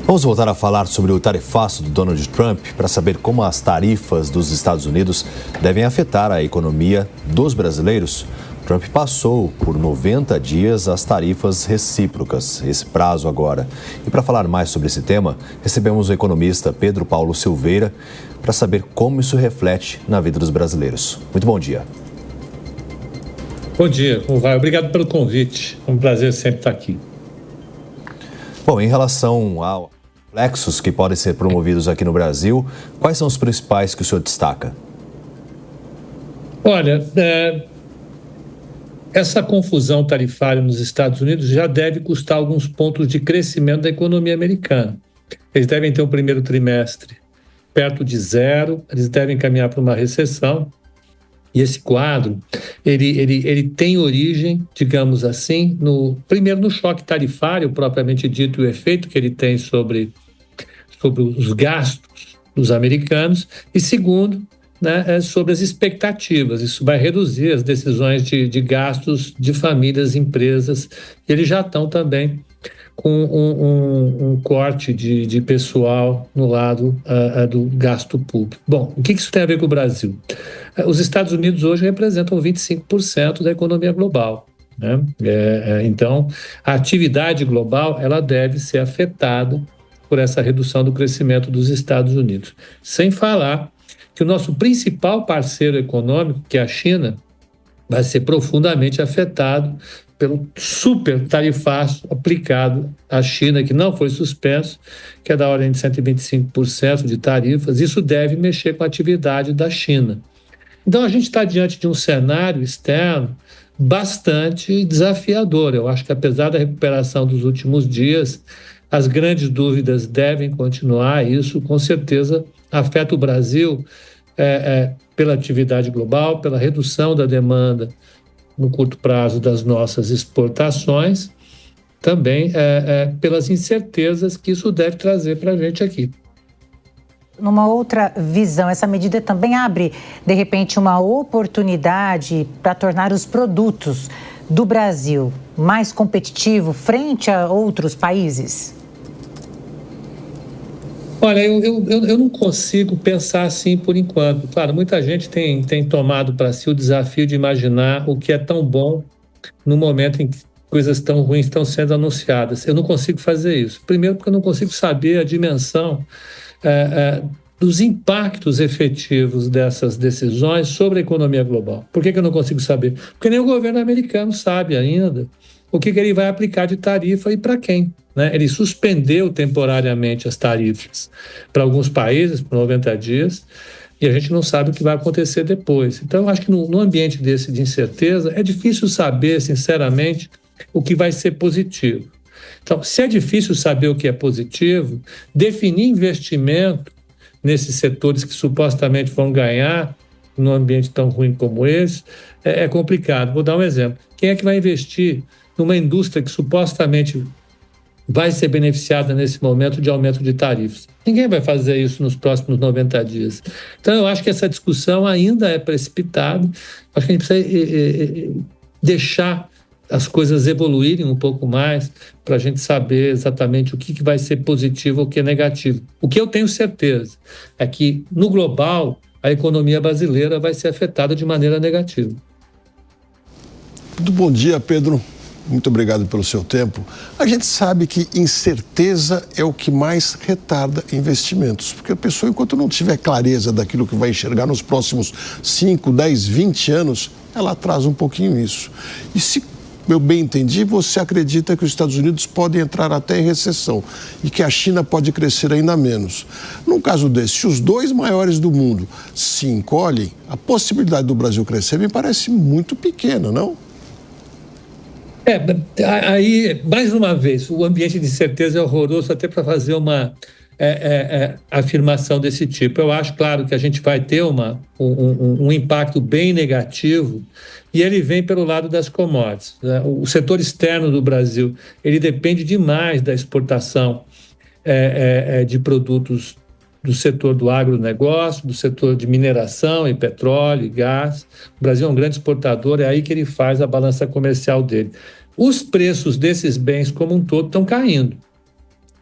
Vamos voltar a falar sobre o tarifaço do Donald Trump para saber como as tarifas dos Estados Unidos devem afetar a economia dos brasileiros. Trump passou por 90 dias as tarifas recíprocas, esse prazo agora. E para falar mais sobre esse tema, recebemos o economista Pedro Paulo Silveira para saber como isso reflete na vida dos brasileiros. Muito bom dia. Bom dia, como vai? Obrigado pelo convite. É um prazer sempre estar aqui. Bom, em relação ao reflexos que podem ser promovidos aqui no Brasil, quais são os principais que o senhor destaca? Olha, essa confusão tarifária nos Estados Unidos já deve custar alguns pontos de crescimento da economia americana. Eles devem ter um primeiro trimestre perto de zero, eles devem caminhar para uma recessão. E esse quadro, ele tem origem, digamos assim, primeiro no choque tarifário, propriamente dito, o efeito que ele tem sobre os gastos dos americanos, e segundo, sobre as expectativas. Isso vai reduzir as decisões de gastos de famílias, empresas, e eles já estão também com um corte de pessoal no lado do gasto público. Bom, o que isso tem a ver com o Brasil? Os Estados Unidos hoje representam 25% da economia global, né? Então, a atividade global ela deve ser afetada por essa redução do crescimento dos Estados Unidos. Sem falar que o nosso principal parceiro econômico, que é a China, vai ser profundamente afetado pelo super tarifaço aplicado à China, que não foi suspenso, que é da ordem de 125% de tarifas. Isso deve mexer com a atividade da China. Então, a gente está diante de um cenário externo bastante desafiador. Eu acho que, apesar da recuperação dos últimos dias, as grandes dúvidas devem continuar. Isso, com certeza, afeta o Brasil pela atividade global, pela redução da demanda no curto prazo das nossas exportações, também pelas incertezas que isso deve trazer para a gente aqui. Numa outra visão, essa medida também abre, de repente, uma oportunidade para tornar os produtos do Brasil mais competitivos frente a outros países? Olha, eu não consigo pensar assim por enquanto. Claro, muita gente tem tomado para si o desafio de imaginar o que é tão bom no momento em que coisas tão ruins estão sendo anunciadas. Eu não consigo fazer isso. Primeiro porque eu não consigo saber a dimensão dos impactos efetivos dessas decisões sobre a economia global. Por que eu não consigo saber? Porque nem o governo americano sabe ainda o que ele vai aplicar de tarifa e para quem. Ele suspendeu temporariamente as tarifas para alguns países por 90 dias e a gente não sabe o que vai acontecer depois. Então, eu acho que no ambiente desse de incerteza, é difícil saber, sinceramente, o que vai ser positivo. Então, se é difícil saber o que é positivo, definir investimento nesses setores que supostamente vão ganhar num ambiente tão ruim como esse é complicado. Vou dar um exemplo. Quem é que vai investir numa indústria que supostamente vai ser beneficiada nesse momento de aumento de tarifas? Ninguém vai fazer isso nos próximos 90 dias. Então, eu acho que essa discussão ainda é precipitada. Acho que a gente precisa deixar as coisas evoluírem um pouco mais para a gente saber exatamente o que vai ser positivo ou o que é negativo. O que eu tenho certeza é que, no global, a economia brasileira vai ser afetada de maneira negativa. Muito bom dia, Pedro. Muito obrigado pelo seu tempo. A gente sabe que incerteza é o que mais retarda investimentos, porque a pessoa, enquanto não tiver clareza daquilo que vai enxergar nos próximos 5, 10, 20 anos, ela atrasa um pouquinho isso. E se eu bem entendi, você acredita que os Estados Unidos podem entrar até em recessão e que a China pode crescer ainda menos. Num caso desse, se os dois maiores do mundo se encolhem, a possibilidade do Brasil crescer me parece muito pequena, não? Aí, mais uma vez, o ambiente de incerteza é horroroso até para fazer uma afirmação desse tipo. Eu acho, claro, que a gente vai ter um impacto bem negativo e ele vem pelo lado das commodities. O setor externo do Brasil, ele depende demais da exportação de produtos do setor do agronegócio, do setor de mineração e petróleo e gás. O Brasil é um grande exportador, é aí que ele faz a balança comercial dele. Os preços desses bens como um todo estão caindo.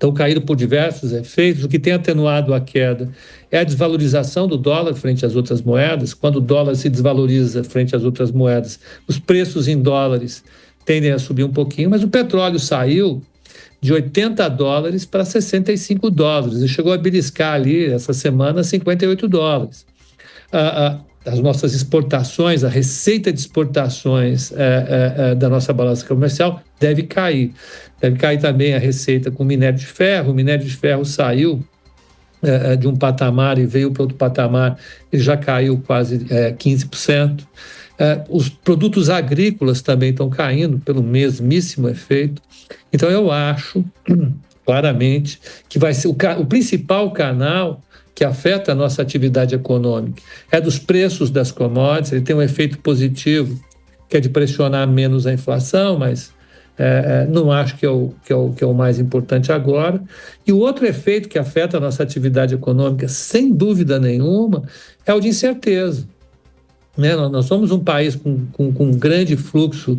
estão caindo por diversos efeitos. O que tem atenuado a queda é a desvalorização do dólar frente às outras moedas. Quando o dólar se desvaloriza frente às outras moedas, os preços em dólares tendem a subir um pouquinho, mas o petróleo saiu de $80 para $65 e chegou a beliscar ali, essa semana, $58. As nossas exportações, a receita de exportações da nossa balança comercial deve cair. Deve cair também a receita com minério de ferro. O minério de ferro saiu de um patamar e veio para outro patamar, ele já caiu quase 15%. Os produtos agrícolas também estão caindo pelo mesmíssimo efeito. Então, eu acho claramente que vai ser o principal canal que afeta a nossa atividade econômica é dos preços das commodities. Ele tem um efeito positivo, que é de pressionar menos a inflação, mas não acho que é o mais importante agora. E o outro efeito que afeta a nossa atividade econômica, sem dúvida nenhuma, é o de incerteza. Né? Nós somos um país com um grande fluxo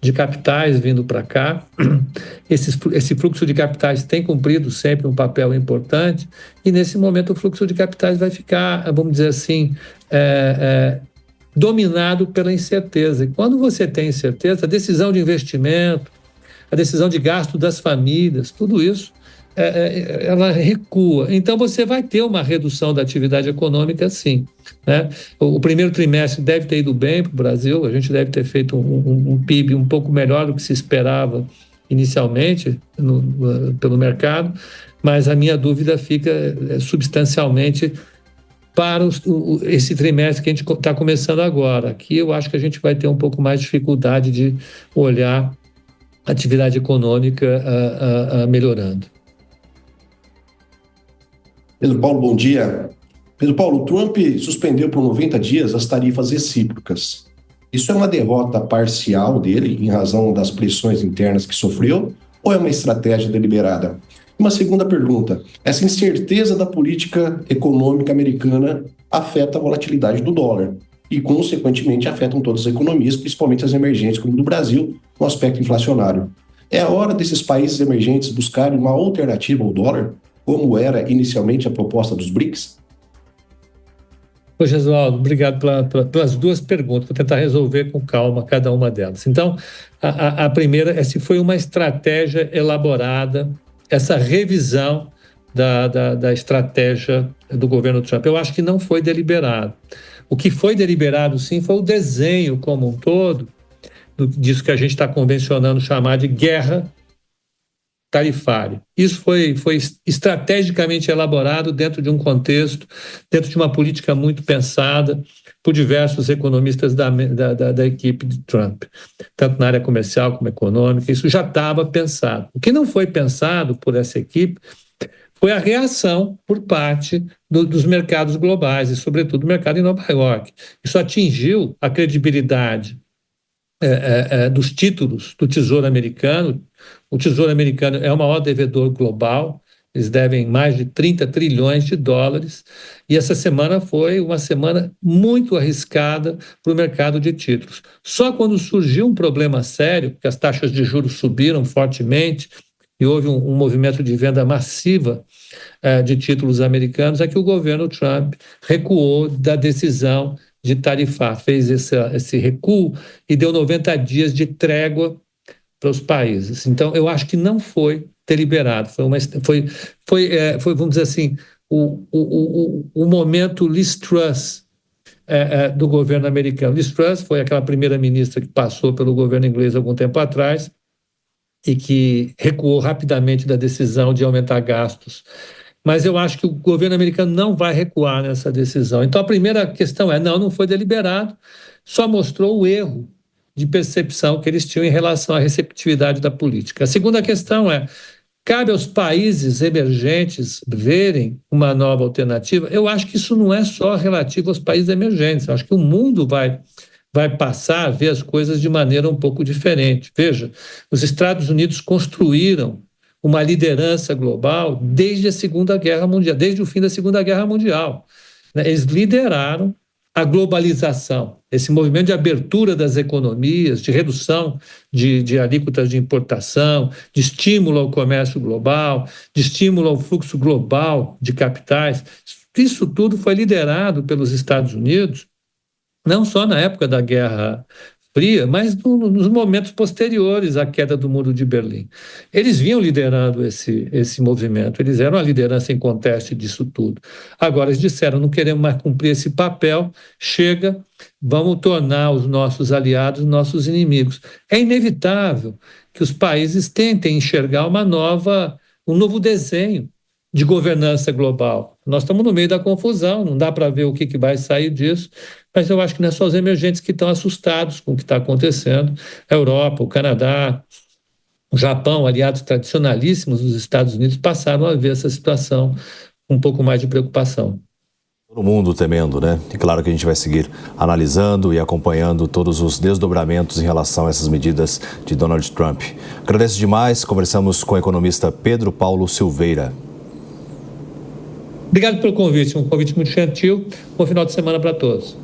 de capitais vindo para cá. Esse fluxo de capitais tem cumprido sempre um papel importante, e nesse momento o fluxo de capitais vai ficar, vamos dizer assim, dominado pela incerteza. E quando você tem incerteza, a decisão de investimento, a decisão de gasto das famílias, tudo isso, ela recua. Então, você vai ter uma redução da atividade econômica, sim. Né? O primeiro trimestre deve ter ido bem para o Brasil, a gente deve ter feito um PIB um pouco melhor do que se esperava inicialmente pelo mercado, mas a minha dúvida fica substancialmente para esse trimestre que a gente está começando agora. Aqui eu acho que a gente vai ter um pouco mais de dificuldade de olhar a atividade econômica melhorando. Pedro Paulo, bom dia. Pedro Paulo, Trump suspendeu por 90 dias as tarifas recíprocas. Isso é uma derrota parcial dele, em razão das pressões internas que sofreu, ou é uma estratégia deliberada? Uma segunda pergunta: essa incerteza da política econômica americana afeta a volatilidade do dólar e, consequentemente, afetam todas as economias, principalmente as emergentes, como o do Brasil, no aspecto inflacionário. É a hora desses países emergentes buscarem uma alternativa ao dólar, como era inicialmente a proposta dos BRICS? Ô, Gesualdo, obrigado pelas duas perguntas. Vou tentar resolver com calma cada uma delas. Então, a primeira é se foi uma estratégia elaborada, essa revisão da estratégia do governo Trump. Eu acho que não foi deliberado. O que foi deliberado, sim, foi o desenho como um todo disso que a gente está convencionando chamar de guerra tarifária. Isso foi estrategicamente elaborado dentro de um contexto, dentro de uma política muito pensada por diversos economistas da equipe de Trump, tanto na área comercial como econômica. Isso já estava pensado. O que não foi pensado por essa equipe foi a reação por parte dos mercados globais, e sobretudo o mercado em Nova York. Isso atingiu a credibilidade dos títulos do Tesouro Americano. O Tesouro Americano é o maior devedor global, eles devem mais de 30 trilhões de dólares, e essa semana foi uma semana muito arriscada para o mercado de títulos. Só quando surgiu um problema sério, porque as taxas de juros subiram fortemente e houve um movimento de venda massiva de títulos americanos, é que o governo Trump recuou da decisão de tarifar, fez esse recuo e deu 90 dias de trégua para os países. Então, eu acho que não foi deliberado, foi vamos dizer assim, o momento Liz Truss do governo americano. Liz Truss foi aquela primeira-ministra que passou pelo governo inglês algum tempo atrás e que recuou rapidamente da decisão de aumentar gastos. Mas eu acho que o governo americano não vai recuar nessa decisão. Então, a primeira questão não foi deliberado, só mostrou o erro de percepção que eles tinham em relação à receptividade da política. A segunda questão cabe aos países emergentes verem uma nova alternativa? Eu acho que isso não é só relativo aos países emergentes, eu acho que o mundo vai passar a ver as coisas de maneira um pouco diferente. Veja, os Estados Unidos construíram uma liderança global desde a Segunda Guerra Mundial, desde o fim da Segunda Guerra Mundial. Eles lideraram a globalização. esse movimento de abertura das economias, de redução de alíquotas de importação, de estímulo ao comércio global, de estímulo ao fluxo global de capitais, isso tudo foi liderado pelos Estados Unidos, não só na época da Guerra Fria, mas nos momentos posteriores à queda do Muro de Berlim. Eles vinham liderando esse movimento, eles eram a liderança em conteste disso tudo. Agora eles disseram, não queremos mais cumprir esse papel, chega, vamos tornar os nossos aliados nossos inimigos. É inevitável que os países tentem enxergar um novo desenho de governança global. Nós estamos no meio da confusão, não dá para ver o que vai sair disso, mas eu acho que não é só os emergentes que estão assustados com o que está acontecendo. A Europa, o Canadá, o Japão, aliados tradicionalíssimos dos Estados Unidos, passaram a ver essa situação com um pouco mais de preocupação. Todo mundo temendo, né? E claro que a gente vai seguir analisando e acompanhando todos os desdobramentos em relação a essas medidas de Donald Trump. Agradeço demais, conversamos com o economista Pedro Paulo Silveira. Obrigado pelo convite, um convite muito gentil. Bom final de semana para todos.